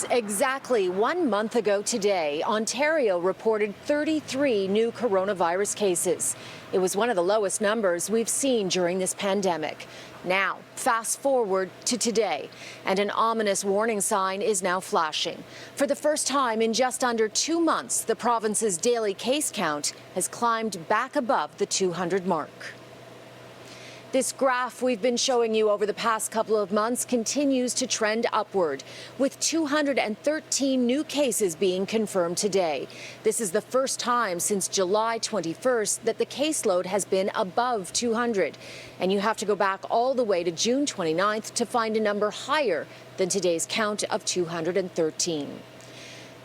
Yes, exactly 1 month ago today, Ontario reported 33 new coronavirus cases. It was one of the lowest numbers we've seen during this pandemic. Now, fast forward to today, and an ominous warning sign is now flashing. For the first time in just under 2 months, the province's daily case count has climbed back above the 200 mark. This graph we've been showing you over the past couple of months continues to trend upward, with 213 new cases being confirmed today. This is the first time since July 21st that the caseload has been above 200. And you have to go back all the way to June 29th to find a number higher than today's count of 213.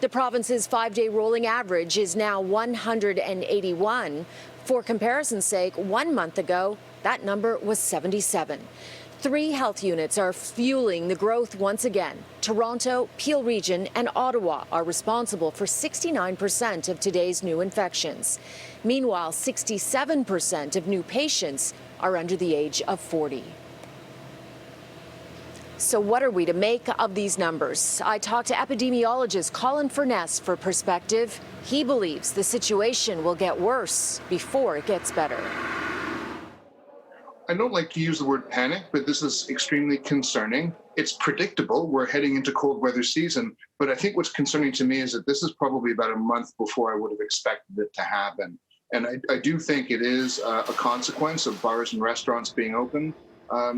The province's 5-day rolling average is now 181. For comparison's sake, 1 month ago, that number was 77. 3 health units are fueling the growth once again. Toronto, Peel Region, and Ottawa are responsible for 69% of today's new infections. Meanwhile, 67% of new patients are under the age of 40. So what are we to make of these numbers? I talked to epidemiologist Colin Furness for perspective. He believes the situation will get worse before it gets better. I don't like to use the word panic, but this is extremely concerning. It's predictable. We're heading into cold weather season, but I think what's concerning to me is that this is probably about a month before I would have expected it to happen. And I do think it is a consequence of bars and restaurants being open.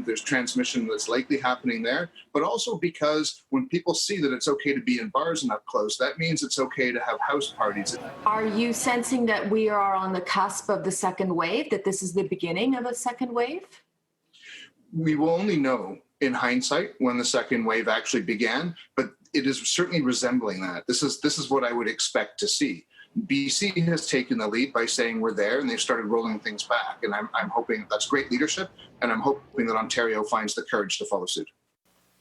There's transmission that's likely happening there, but also because when people see that it's okay to be in bars and up close, that means it's okay to have house parties. Are you sensing that we are on the cusp of the second wave, that this is the beginning of a second wave? We will only know in hindsight when the second wave actually began, but it is certainly resembling that. This is what I would expect to see. BC has taken the lead by saying we're there, and they've started rolling things back. And I'm hoping that's great leadership, and I'm hoping that Ontario finds the courage to follow suit.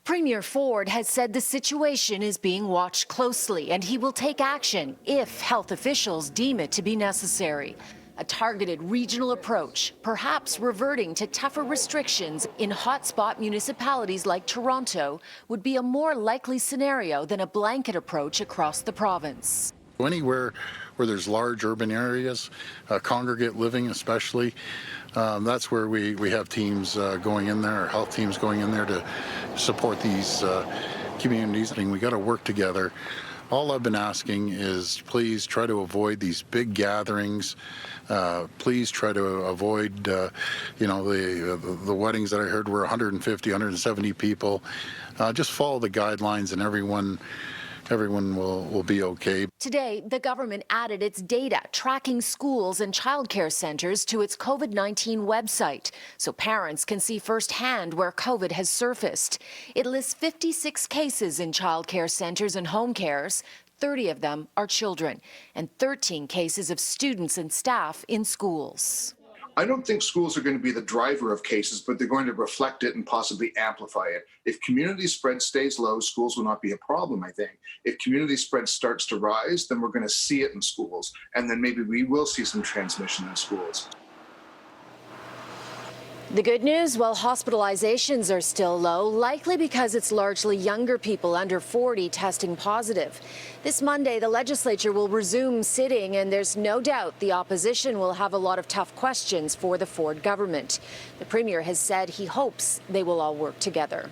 Premier Ford has said the situation is being watched closely, and he will take action if health officials deem it to be necessary. A targeted regional approach, perhaps reverting to tougher restrictions in hotspot municipalities like Toronto, would be a more likely scenario than a blanket approach across the province. Anywhere where there's large urban areas, congregate living especially, that's where we have teams going in there, our health teams going in there to support these communities. I mean, we got to work together. All I've been asking is please try to avoid these big gatherings. Please try to avoid, the weddings that I heard were 150, 170 people. Just follow the guidelines and everyone will be okay. Today, the government added its data tracking schools and childcare centres to its COVID-19 website, so parents can see firsthand where COVID has surfaced. It lists 56 cases in childcare centres and home cares. 30 of them are children, and 13 cases of students and staff in schools. I don't think schools are going to be the driver of cases, but they're going to reflect it and possibly amplify it. If community spread stays low, schools will not be a problem, I think. If community spread starts to rise, then we're going to see it in schools, and then maybe we will see some transmission in schools. The good news, well, hospitalizations are still low, likely because it's largely younger people under 40 testing positive. This Monday, the legislature will resume sitting, and there's no doubt the opposition will have a lot of tough questions for the Ford government. The premier has said he hopes they will all work together.